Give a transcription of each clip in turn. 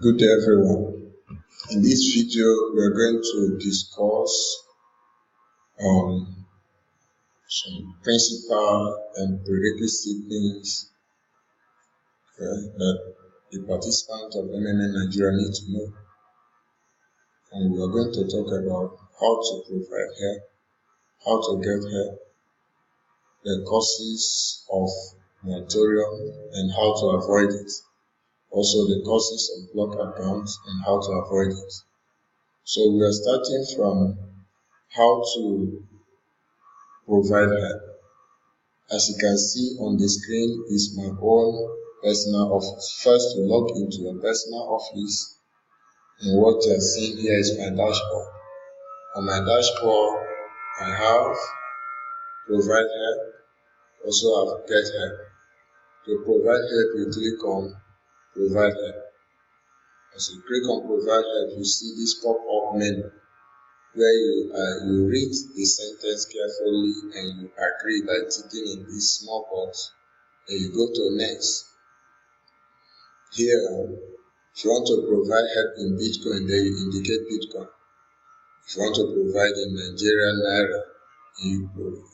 Good day everyone. In this video, we are going to discuss some principal and prerequisite things that the participant of MMA Nigeria need to know. And we are going to talk about how to provide help, how to get help, the causes of moratorium and how to avoid it. Also the causes of block accounts and how to avoid it. So we are starting from how to provide help. As you can see on the screen is my own personal office. First, you log into your personal office, and what you are seeing here is my dashboard. On my dashboard, I have provide help, also have get help. To provide help, you click on provide help. As you click on provide help, you see this pop-up menu where you read the sentence carefully and you agree by ticking in this small box. Then you go to next. Here, if you want to provide help in Bitcoin, then you indicate Bitcoin. If you want to provide in Nigerian Naira, you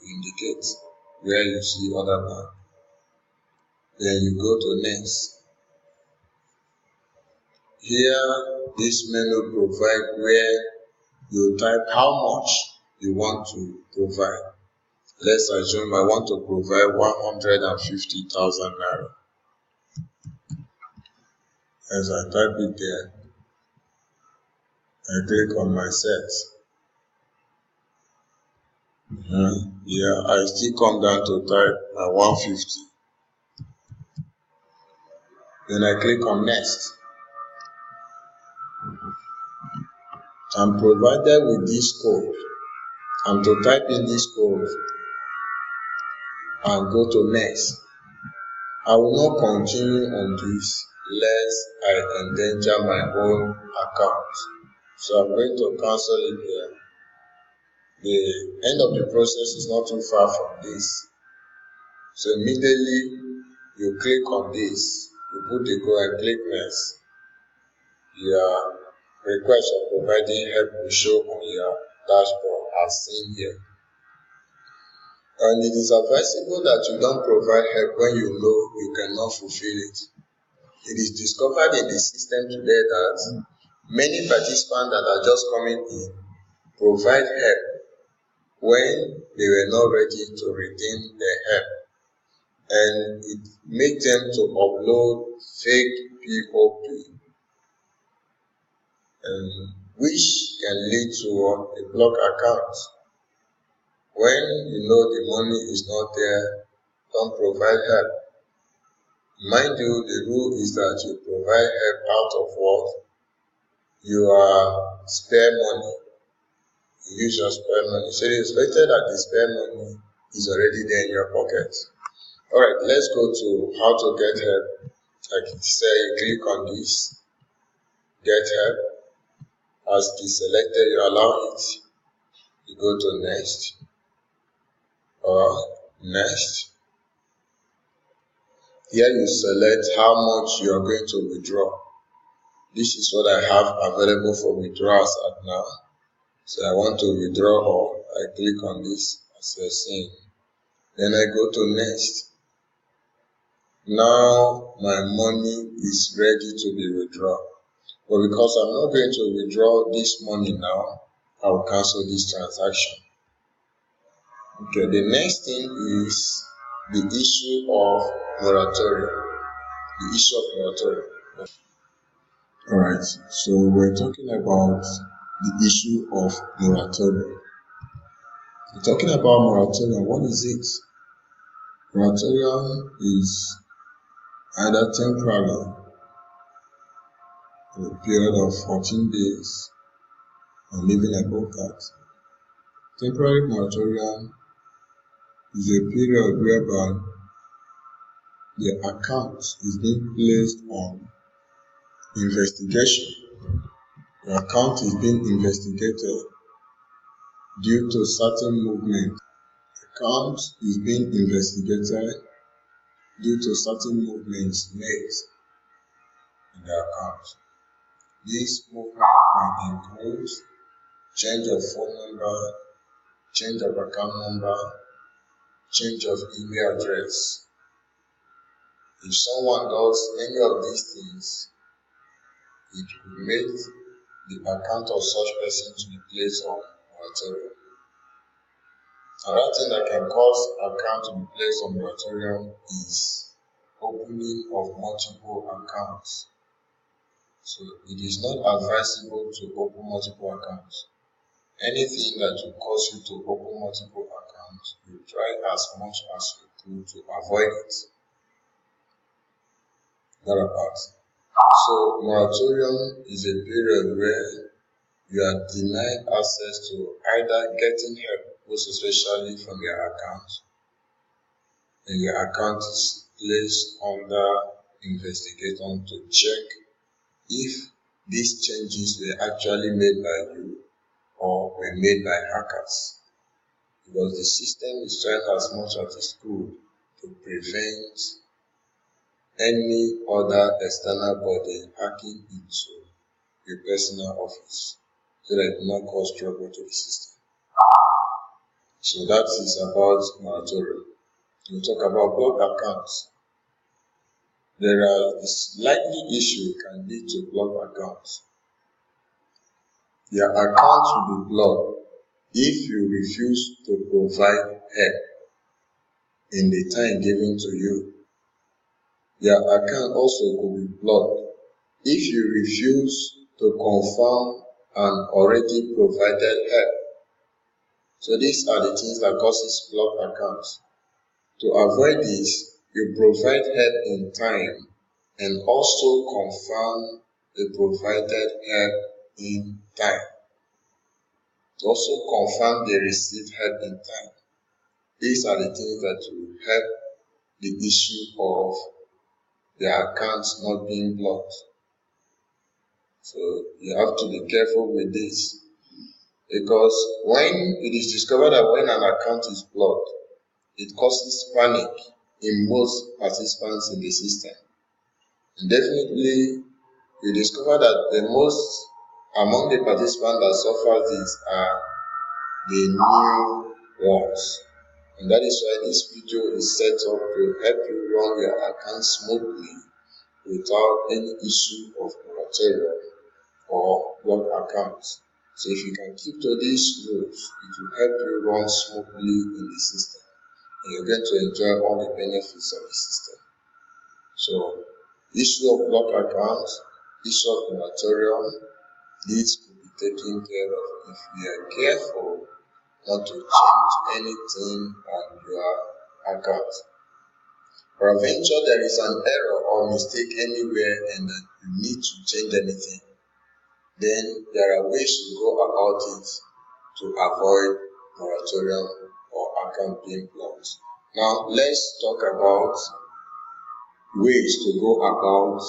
indicate where you see other bank. Then you go to next. Here, this menu provide where you type how much you want to provide. Let's assume I want to provide 150,000 Naira. As I type it there, I click on my set. Yeah, I still come down to type my 150. Then I click on next. I'm provided with this code. I'm to type in this code and go to next. I will not continue on this lest I endanger my own account. So I'm going to cancel it here. The end of the process is not too far from this. So immediately you click on this, you put the code and click next. Your request for providing help will show on your dashboard as seen here. And it is advisable that you don't provide help when you know you cannot fulfill it. It is discovered in the system today that many participants that are just coming in provide help when they were not ready to redeem their help. And it makes them to upload fake POP, which can lead to a block account. When you know the money is not there, don't provide help. Mind you, the rule is that you provide help out of what? Your spare money. You use your spare money. So it is better that the spare money is already there in your pocket. Alright, let's go to how to get help. Like it say, you click on this, get help. As it is selected, you allow it. You go to next or next. Here you select how much you are going to withdraw. This is what I have available for withdrawals at now. So I want to withdraw all. I click on this as you're seeing. Then I go to next. Now my money is ready to be withdrawn. But because I'm not going to withdraw this money now, I will cancel this transaction. Okay, the next thing is the issue of moratorium. The issue of moratorium. Alright, so we're talking about the issue of moratorium. We're talking about moratorium. What is it? Moratorium is either temporary for a period of 14 days or even above that. Temporary moratorium is a period whereby the account is being placed on investigation. The account is being investigated due to certain movement. The account is being investigated due to certain movements made in the account. This movement might include change of phone number, change of account number, change of email address. If someone does any of these things, it will make the account of such person to be placed on moratorium. Another thing that can cause account to be placed on moratorium is opening of multiple accounts. So it is not advisable to open multiple accounts. Anything that will cause you to open multiple accounts, you try as much as you could to avoid it. That apart. So moratorium is a period where you are denied access to either getting help, most especially from your account, and your account is placed under investigation to check if these changes were actually made by you or were made by hackers. Because the system is trying as much as it could to prevent any other external body hacking into your personal office so that it will not cause trouble to the system. So that is about moratorium. We'll talk about blocked accounts. There are this likely issue can lead to blocked accounts. Your account will be blocked if you refuse to provide help in the time given to you. Your account also could be blocked if you refuse to confirm an already provided help. So these are the things that causes blocked accounts. To avoid this, you provide help in time and also confirm the provided help in time. To also confirm the received help in time. These are the things that will help the issue of their accounts not being blocked. So you have to be careful with this, because when it is discovered that when an account is blocked, it causes panic in most participants in the system. And definitely you discover that the most among the participants that suffer this are the new ones. And that is why this video is set up to help you run your account smoothly without any issue of moratorium or blocked accounts. So if you can keep to these rules, it will help you run smoothly in the system, and you're going to enjoy all the benefits of the system. So issue of blocked accounts, issue of moratorium, these could be taken care of if we are careful not to change anything on your account. Peradventure there is an error or mistake anywhere and that you need to change anything, then there are ways to go about it to avoid moratorium or account being blocked. Now let's talk about ways to go about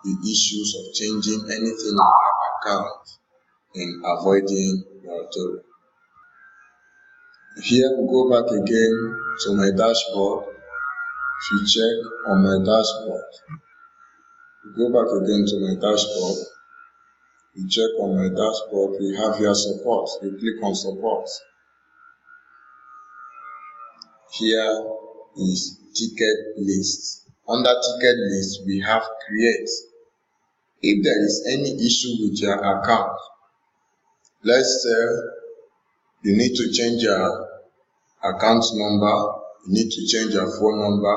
the issues of changing anything in your account and avoiding moratorium. Here we go back again to my dashboard. If you check on my dashboard, go back again to my dashboard. You check on my dashboard, we have here support. You click on support. Here is ticket list. Under ticket list, we have create. If there is any issue with your account, let's say you need to change your account number, you need to change your phone number,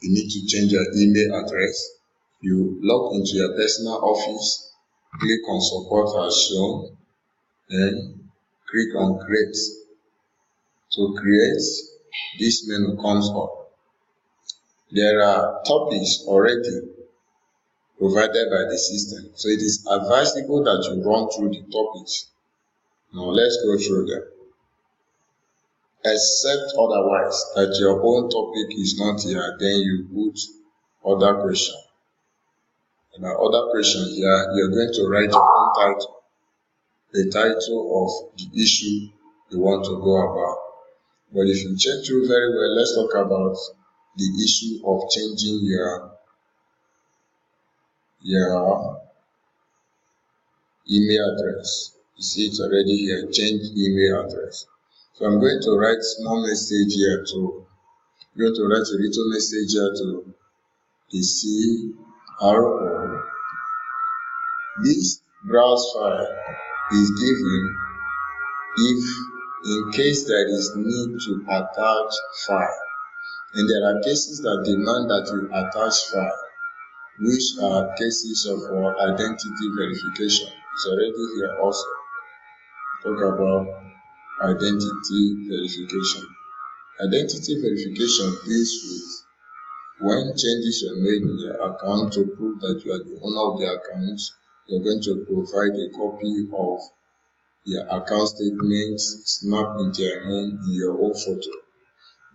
you need to change your email address, you log into your personal office, click on support as shown, then click on create. To create, this menu comes up. There are topics already provided by the system, so it is advisable that you run through the topics. Now let's go through them. Except otherwise that your own topic is not here, then you put other question. And the other question here, you're going to write your own title, the title of the issue you want to go about. But if you check through very well, let's talk about the issue of changing your email address. You see it already here, change email address. So I'm going to write small message here to, I'm going to write a little message here to the CRO. This browse file is given if in case there is need to attach file. And there are cases that demand that you attach file, which are cases of identity verification. It's already here also. Talk about identity verification. Identity verification deals with when changes are made in your account to prove that you are the owner of the account. You're going to provide a copy of your account statement snapped into your hand in your own photo,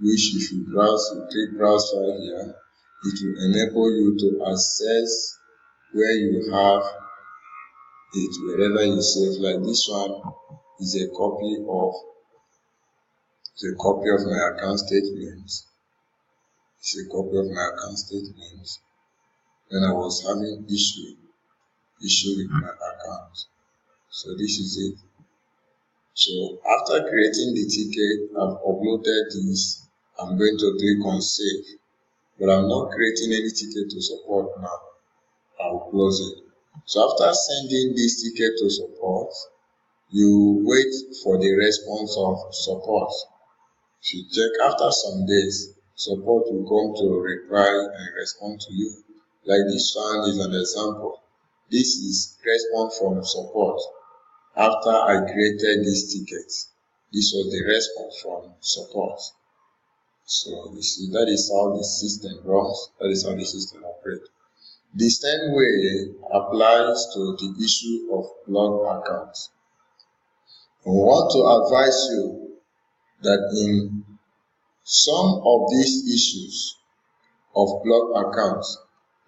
which if you browse, you click browse file here, it will enable you to access where you have it wherever you save. Like this one is a copy of my account statement. It's a copy of my account statement when I was having issue with my account. So this is it. So after creating the ticket, I've uploaded this. I'm going to click on save, but I'm not creating any ticket to support now. I'll close it. So after sending this ticket to support, you wait for the response of support. If you check after some days, support will come to reply and respond to you. Like this one is an example. This is response from support. After I created this ticket, this was the response from support. So you see, that is how the system runs, that is how the system operates. The same way applies to the issue of blocked accounts. We want to advise you that in some of these issues of blocked accounts,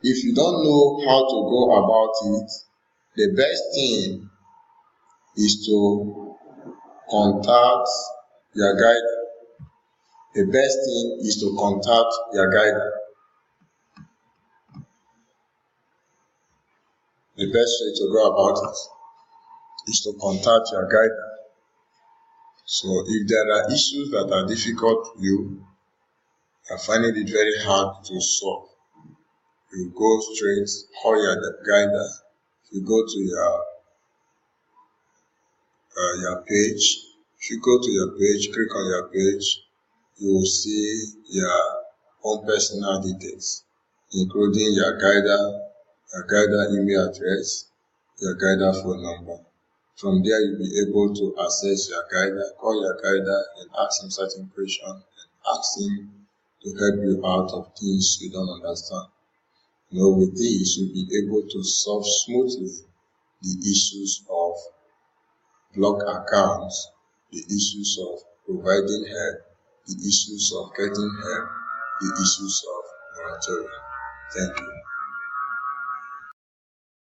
if you don't know how to go about it, the best thing is to contact your guide. The best thing is to contact your guide. The best way to go about it is to contact your guide. So if there are issues that are difficult to you, are finding it very hard to solve, you go straight, call your guide. You go to your page. If you go to your page, click on your page, you will see your own personal details, including your guide email address, your guide phone number. From there, you'll be able to access your guide, call your guide and ask him certain questions and ask him to help you out of things you don't understand. With this, you'll be able to solve smoothly the issues of blocked accounts, the issues of providing help, the issues of getting help, the issues of moratorium. Thank you.